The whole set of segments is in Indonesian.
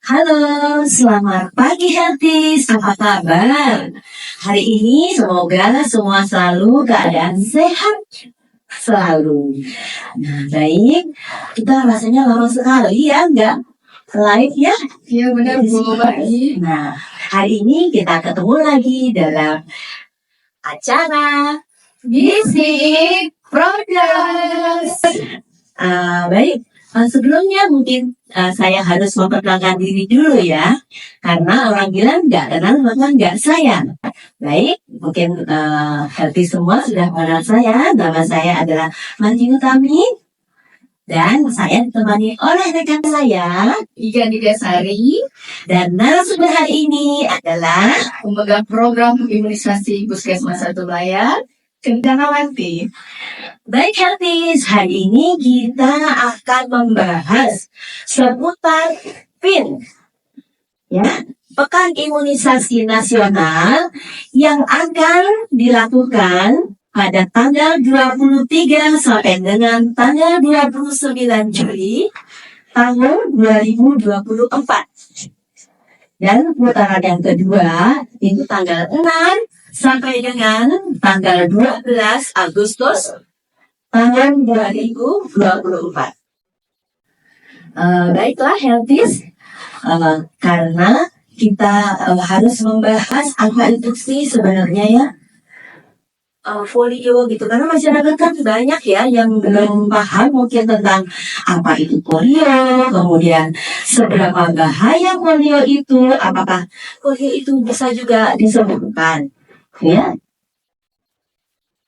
Halo, selamat pagi Healthies. Apa kabar? Hari ini semoga semua selalu keadaan sehat selalu. Nah, baik. Kita rasanya lama sekali ya, enggak live ya? Iya benar Bu. Nah, hari ini kita ketemu lagi dalam acara Gizi Progress. Baik. Sebelumnya mungkin saya harus memperkenalkan diri dulu ya, karena orang bilang nggak kenal maka nggak sayang. Baik, mungkin Healthy semua sudah mengenal saya. Nama saya adalah Manji Utami dan saya ditemani oleh rekan saya Iga Nidasari, dan narasumber hari ini adalah pemegang program imunisasi Puskesmas 1 Layar, Kendanawanti. Baik Healthies, hari ini kita akan membahas seputar PIN, ya, Pekan Imunisasi Nasional yang akan dilakukan pada tanggal 23 sampai dengan tanggal 29 Juli tahun 2024. Dan putaran yang kedua itu tanggal 6 sampai dengan tanggal 12 Agustus tahun 2024. Baiklah Healthies, karena kita harus membahas apa itu sih sebenarnya ya polio gitu, karena masyarakat kan banyak ya yang belum paham mungkin tentang apa itu polio, kemudian seberapa bahaya polio itu, apakah polio itu bisa juga disembuhkan, ya.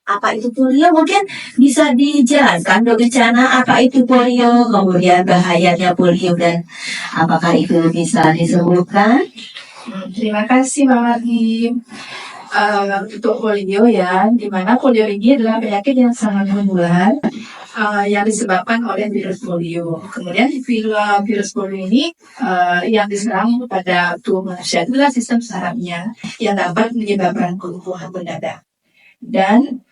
Apa itu polio? Mungkin bisa dijelaskan Dokter Chana apa itu polio, kemudian bahayanya polio dan apakah itu bisa disembuhkan? Terima kasih Mama Kim. Untuk polio ya, dimana polio ini adalah penyakit yang sangat menular yang disebabkan oleh virus polio. Kemudian virus polio ini yang diserang pada tubuh manusia adalah sistem sarafnya yang dapat menyebabkan kelumpuhan mendadak dan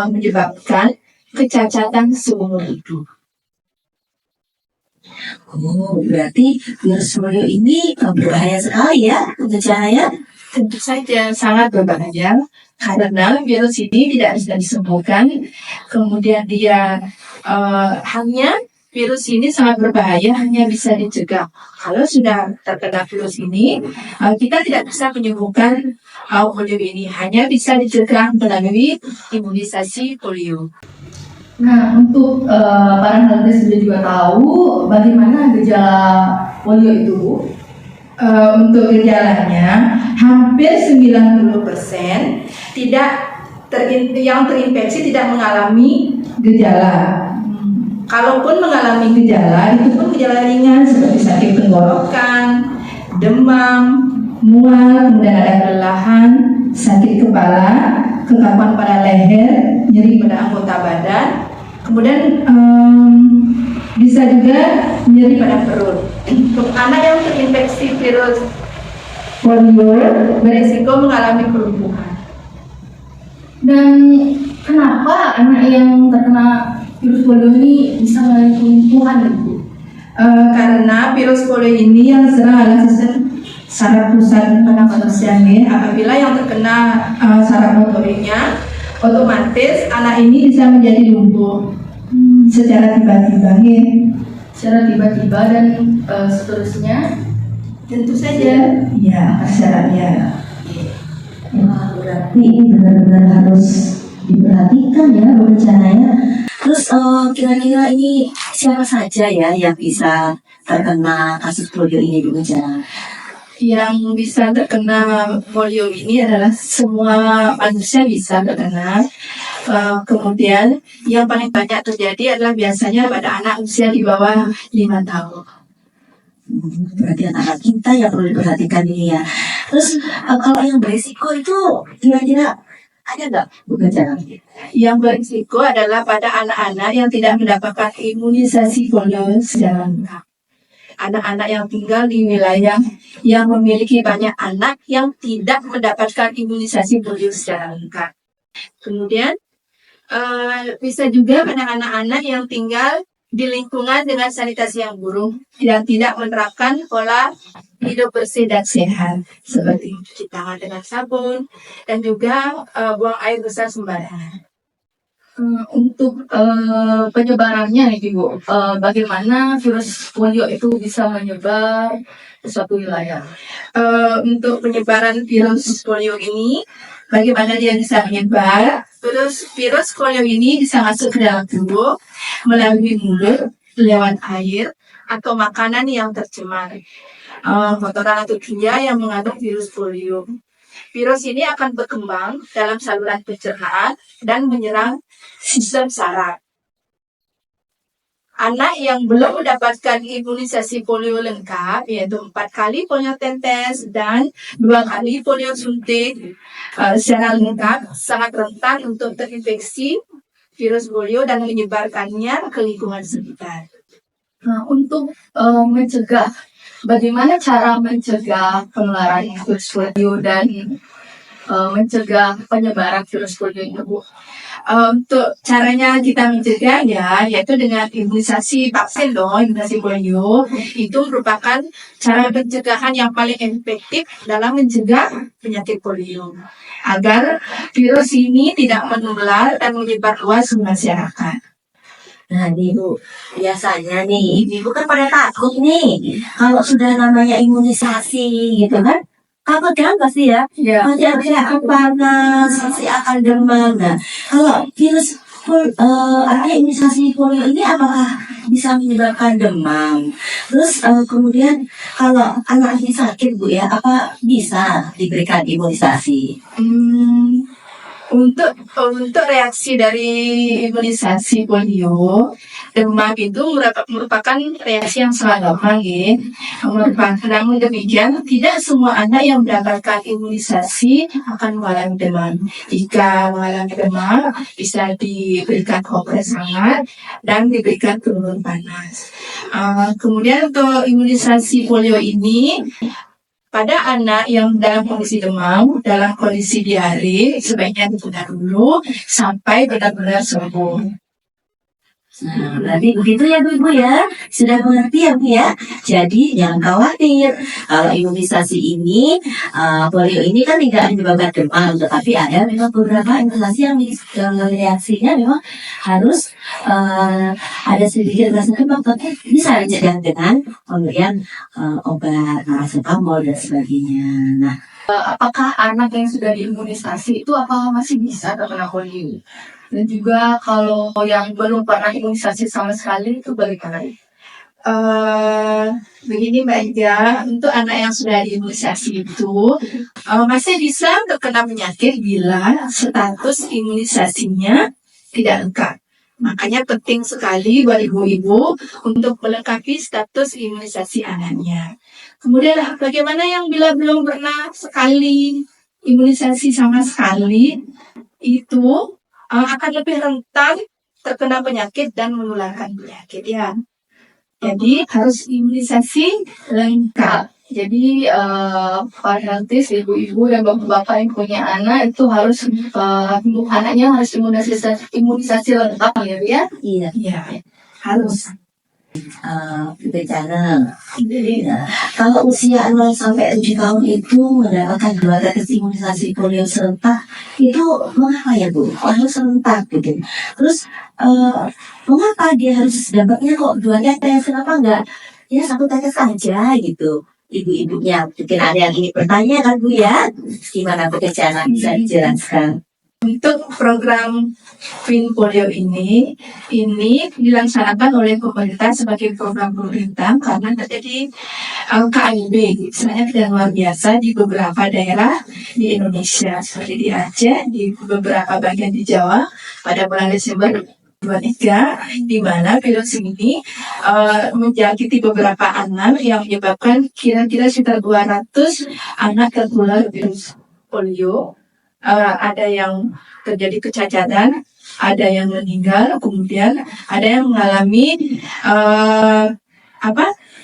menyebabkan kecacatan seumur hidup. Oh, berarti virus polio ini berbahaya sekali ya, Dokter Chana ya? Tentu saja sangat berbahaya karena virus ini tidak bisa disembuhkan. Kemudian dia hanya virus ini sangat berbahaya, hanya bisa dicegah. Kalau sudah terkena virus ini, kita tidak bisa menyembuhkan polio ini, hanya bisa dicegah melalui imunisasi polio. Nah, untuk para Healthies sudah juga tahu bagaimana gejala polio itu. Untuk gejalanya, hampir 90% yang terinfeksi tidak mengalami gejala. Kalaupun mengalami gejala, itu pun gejala ringan seperti sakit tenggorokan, demam, mual, kemudian ada kelelahan, sakit kepala, kekapan pada leher, nyeri pada anggota badan, kemudian bisa juga nyeri pada perut. Untuk anak yang terinfeksi virus polio berisiko mengalami kelumpuhan. Dan kenapa anak yang terkena virus polio ini bisa mengalami kelumpuhan, Ibu? Karena virus polio ini yang diserang adalah sistem saraf pusat pada manusianya. Apabila yang terkena saraf motoriknya, otomatis anak ini bisa menjadi lumpuh secara tiba-tiba, dan seterusnya. Tentu saja ya syaratnya. Wah, berarti ini benar-benar harus diperhatikan ya rencananya. Terus kira-kira ini siapa saja ya yang bisa terkena kasus polio ini Bu Jana? Yang bisa terkena polio ini adalah semua manusia bisa terkena. Kemudian yang paling banyak terjadi adalah biasanya pada anak usia di bawah 5 tahun. Berarti anak kita yang perlu diperhatikan ini ya. Terus kalau yang berisiko itu kira-kira ada nggak bukan Jana? Yang berisiko adalah pada anak-anak yang tidak mendapatkan imunisasi polio secara lengkap. Anak-anak yang tinggal di wilayah yang memiliki banyak anak yang tidak mendapatkan imunisasi polio secara lengkap. Kemudian bisa juga pada anak-anak yang tinggal di lingkungan dengan sanitasi yang buruk dan tidak menerapkan pola hidup bersih dan sehat seperti cuci tangan dengan sabun dan juga buang air besar sembarangan. Untuk penyebarannya nih Ibu, bagaimana virus polio itu bisa menyebar ke suatu wilayah? Untuk penyebaran virus polio ini, bagaimana dia bisa menyebar? Virus polio ini bisa masuk ke dalam tubuh melalui mulut, lewat air, atau makanan yang tercemar. Kotoran atau kimia yang mengandung virus polio. Virus ini akan berkembang dalam saluran pencernaan dan menyerang sistem saraf. Anak yang belum mendapatkan imunisasi polio lengkap, yaitu 4 kali polio tetes dan 2 kali polio suntik secara lengkap, sangat rentan untuk terinfeksi virus polio dan menyebarkannya ke lingkungan sekitar. Nah, untuk mencegah, bagaimana cara mencegah penularan virus polio dan mencegah penyebaran virus polio ini, Bu? Untuk caranya kita mencegah ya, yaitu dengan imunisasi vaksin imunisasi polio. Itu merupakan cara pencegahan yang paling efektif dalam mencegah penyakit polio. Agar virus ini tidak menular dan menyebar luas ke masyarakat. Nah, nih Bu, biasanya nih ibu kan pada takut nih kalau sudah namanya imunisasi gitu kan. Takut kan pasti ya, Ya. nanti akan panas, pasti akan demam. Nah, kalau artinya imunisasi polio ini apakah bisa menyebabkan demam? Terus kemudian kalau anak ini sakit Bu ya, apa bisa diberikan imunisasi? Untuk reaksi dari imunisasi polio, demam itu merupakan reaksi yang sangat gampang ya. Namun demikian, tidak semua anak yang mendapatkan imunisasi akan mengalami demam. Jika mengalami demam, bisa diberikan kompres hangat dan diberikan turun panas. Kemudian untuk imunisasi polio ini, pada anak yang dalam kondisi demam, dalam kondisi diare, sebaiknya ditunda dulu sampai benar-benar sembuh. Nah, berarti begitu ya Bu Ibu ya. Sudah mengerti ya Bu ya. Jadi jangan khawatir. Kalau imunisasi ini, polio ini kan tidak menyebabkan demam, tetapi ada memang beberapa imunisasi yang reaksinya memang harus ada sedikit rasa demam, tapi bisa dicegah dengan pemberian obat paracetamol dan sebagainya. Nah, Apakah anak yang sudah diimunisasi itu apakah masih bisa terkena polio? Dan juga kalau yang belum pernah imunisasi sama sekali itu bagaimana? Begini Mbak Ida, untuk anak yang sudah diimunisasi itu masih bisa terkena penyakit bila status imunisasinya tidak lengkap. Makanya penting sekali buat ibu-ibu untuk melengkapi status imunisasi anaknya. Kemudian bagaimana yang bila belum pernah sekali imunisasi sama sekali, itu akan lebih rentan terkena penyakit dan menularkan penyakit ya. Jadi harus imunisasi lengkap. Jadi para healthies, ibu-ibu dan bapak-bapak yang punya anak itu harus anaknya harus imunisasi lengkap ya, Bu, ya? iya, Iya, harus. bencana. Nah, kalau usia 0 sampai 7 tahun itu mendapatkan 2 tetes imunisasi polio serentak, itu mengapa ya Bu? Harus serentak gitu. Terus mengapa dia harus dapatnya kok 2 tetes? Kenapa enggak ya 1 tetes aja gitu? Ibu-ibunya mungkin ada yang ingin bertanya kan Bu ya? Gimana pekerjaan bisa dijelaskan? Untuk program Fin Polio ini dilaksanakan oleh pemerintah sebagai program pemerintah karena terjadi KLB, istilahnya tidak luar biasa di beberapa daerah di Indonesia seperti di Aceh, di beberapa bagian di Jawa pada bulan Desember 23, di mana virus ini menjangkiti beberapa anak yang menyebabkan kira-kira sekitar 200 anak tertular virus polio. Ada yang terjadi kecacatan, ada yang meninggal, kemudian ada yang mengalami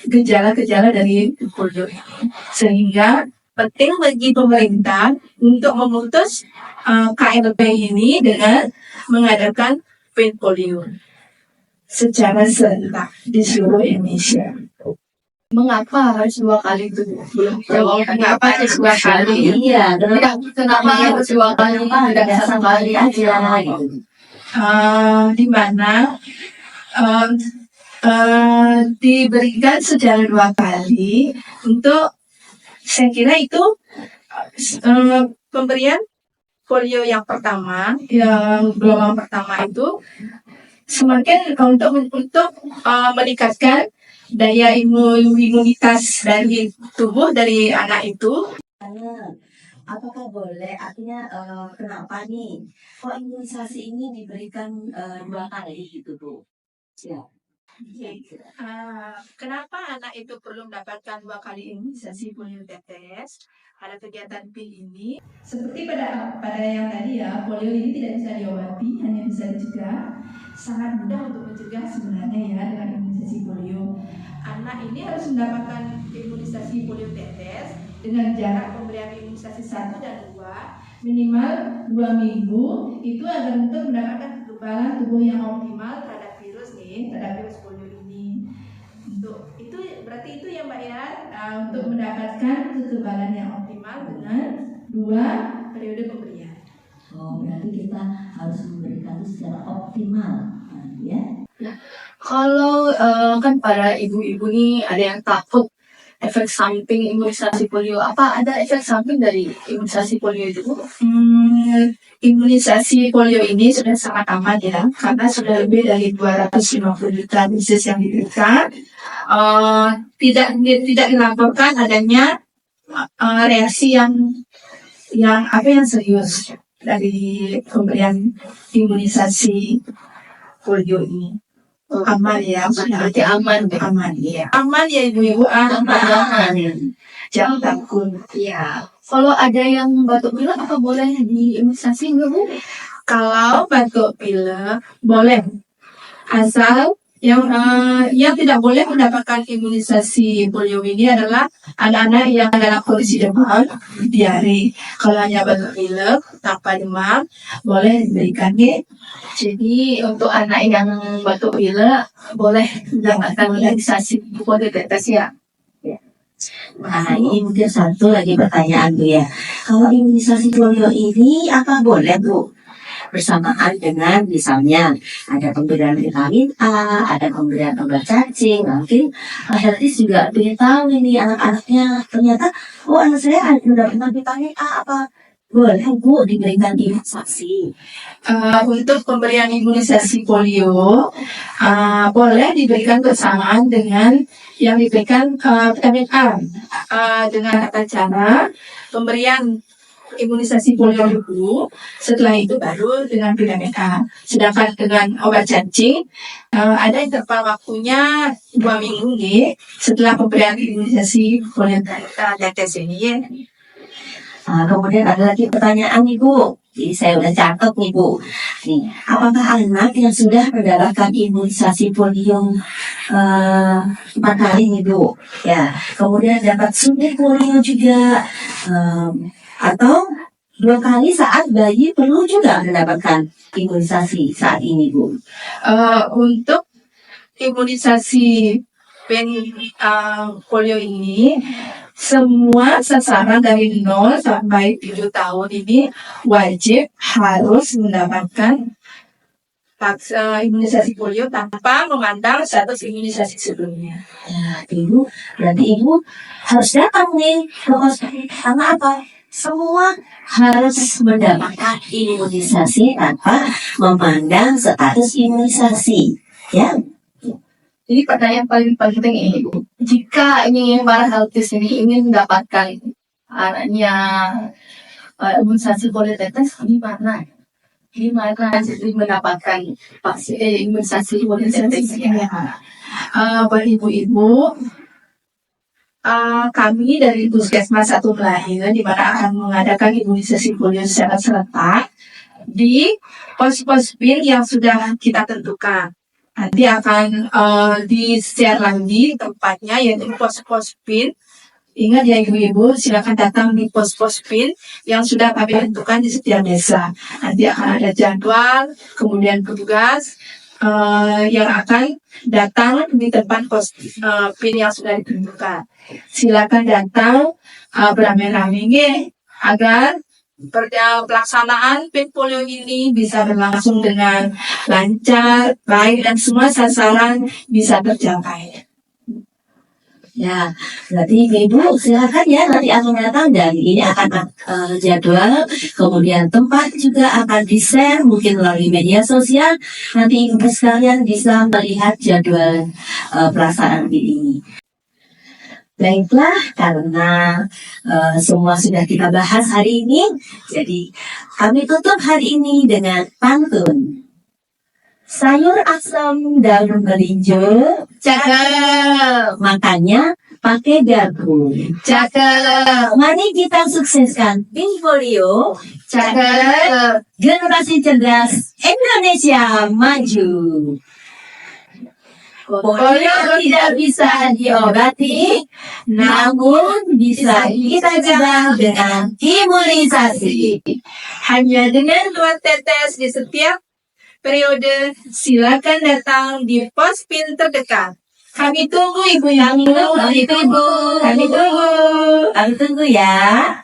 gejala-gejala dari polio ini. Sehingga penting bagi pemerintah untuk memutus KLB ini dengan mengadakan Fin Polio. secara serentak di seluruh Indonesia. Mengapa harus 2 kali itu? Belum jawab. Kenapa harus 2 kali? Iya, Kenapa harus 2 kali? Tidak bisa sekali aja gitu. Di mana diberikan secara 2 kali untuk, saya kira itu pemberian polio yang pertama, yang gelombang pertama itu semakin untuk meningkatkan daya imunitas dari tubuh dari anak itu. Apakah boleh, artinya kenapa nih kok imunisasi ini diberikan 2 kali gitu Bu? Ya. Kenapa anak itu perlu mendapatkan 2 kali imunisasi polio tetes pada kegiatan PIL ini? Seperti pada yang tadi ya, polio ini tidak bisa diobati, hanya bisa dicegah. Sangat mudah untuk mencegah sebenarnya ya dengan imunisasi polio. Anak ini harus mendapatkan imunisasi polio tetes dengan jarak pemberian imunisasi 1 dan 2 minimal 2 minggu, itu agar untuk mendapatkan kekebalan tubuh yang optimal terhadap virus polio ini. Untuk itu berarti itu ya Mbak ya, untuk mendapatkan kekebalan yang optimal dengan 2 periode pemberian. Oh, berarti kita harus memberikan itu secara optimal, ya? Kalau kan para ibu-ibu nih ada yang takut efek samping imunisasi polio. Apa ada efek samping dari imunisasi polio itu? Imunisasi polio ini sudah sangat aman ya, karena sudah lebih dari 250 juta dosis yang diberikan. Tidak dilaporkan adanya reaksi yang serius dari pemberian imunisasi polio ini. Aman ya, Berarti aman. aman ya ibu-ibu, aman. Jangan takut. Ya. Kalau ada yang batuk pilek apa boleh diimunisasi nggak Bu? Kalau batuk pilek boleh, asal yang tidak boleh mendapatkan imunisasi polio ini adalah anak-anak yang dalam kondisi demam, diare. Kalau hanya batuk pilek tanpa demam, boleh diberikan ya. Jadi untuk anak yang batuk pilek boleh mendapatkan imunisasi polio tetes ya. Nah, ini mungkin satu lagi pertanyaan Bu ya. Kalau imunisasi polio ini apa boleh Bu? Bersamaan dengan misalnya ada pemberian vitamin A, ada pemberian obat cacing. Mungkin Hertis juga ingin tahu ini anak-anaknya ternyata, oh anak saya mendapatkan vitamin A, apa boleh Bu diberikan imunisasi? Untuk pemberian imunisasi polio boleh diberikan bersamaan dengan yang diberikan vitamin A, dengan tata cara pemberian imunisasi polio dulu, setelah itu baru dengan vitamin A. Sedangkan dengan obat cacing ada interval waktunya 2 minggu nih setelah pemberian imunisasi polio tetes ini ya. Kemudian ada lagi pertanyaan nih Bu. Jadi saya udah catat nih Bu. Nih, apakah anak yang sudah mendapatkan imunisasi polio 4 kali nih Bu? Ya, kemudian dapat suntik polio juga, atau 2 kali saat bayi perlu juga mendapatkan imunisasi saat ini Bu? Untuk imunisasi polio ini, semua sasaran dari 0 sampai 7 tahun ini wajib harus mendapatkan imunisasi polio tanpa memandang status imunisasi sebelumnya. Ya, Ibu, berarti Ibu harus datang nih ke hospital. Karena apa? Semua harus mendapatkan imunisasi tanpa memandang status imunisasi. Ya, Jadi pertanyaan paling penting ini Bu. Jika ini para Hertis ini ingin mendapatkan anaknya imunisasi polio tetes, gimana jadi mendapatkan imunisasi polio tetes? Buat ibu-ibu, kami dari Puskesmas 1 Melahir di mana akan mengadakan imunisasi polio secara serentak di pos-pos PIL yang sudah kita tentukan. Nanti akan di-share lagi tempatnya, yaitu pos-pos PIL. Ingat ya ibu-ibu, silakan datang di pos-pos PIL yang sudah kami tentukan di setiap desa. Nanti akan ada jadwal, kemudian petugas yang akan datang di tempat pin yang sudah ditentukan. Silakan datang beramai-ramai agar pelaksanaan pin polio ini bisa berlangsung dengan lancar, baik, dan semua sasaran bisa tercapai. Ya, berarti Ibu silakan ya nanti akan datang dan ini akan jadwal, kemudian tempat juga akan di-share mungkin melalui media sosial. Nanti Ibu sekalian bisa melihat jadwal pelaksanaan ini. Baiklah, karena semua sudah kita bahas hari ini, jadi kami tutup hari ini dengan pantun. Sayur asam daun melinjo, Cakep. makanya pakai garpu. Cakep. Mari kita sukseskan pin polio, Cakep. generasi cerdas Indonesia maju. Polio tidak bisa diobati, namun bisa kita cegah dengan imunisasi. Hanya dengan 2 tetes di setiap periode, silakan datang di pos pin terdekat. Kami tunggu Ibu yang Kami tunggu. Kami tunggu. Kami tunggu ya.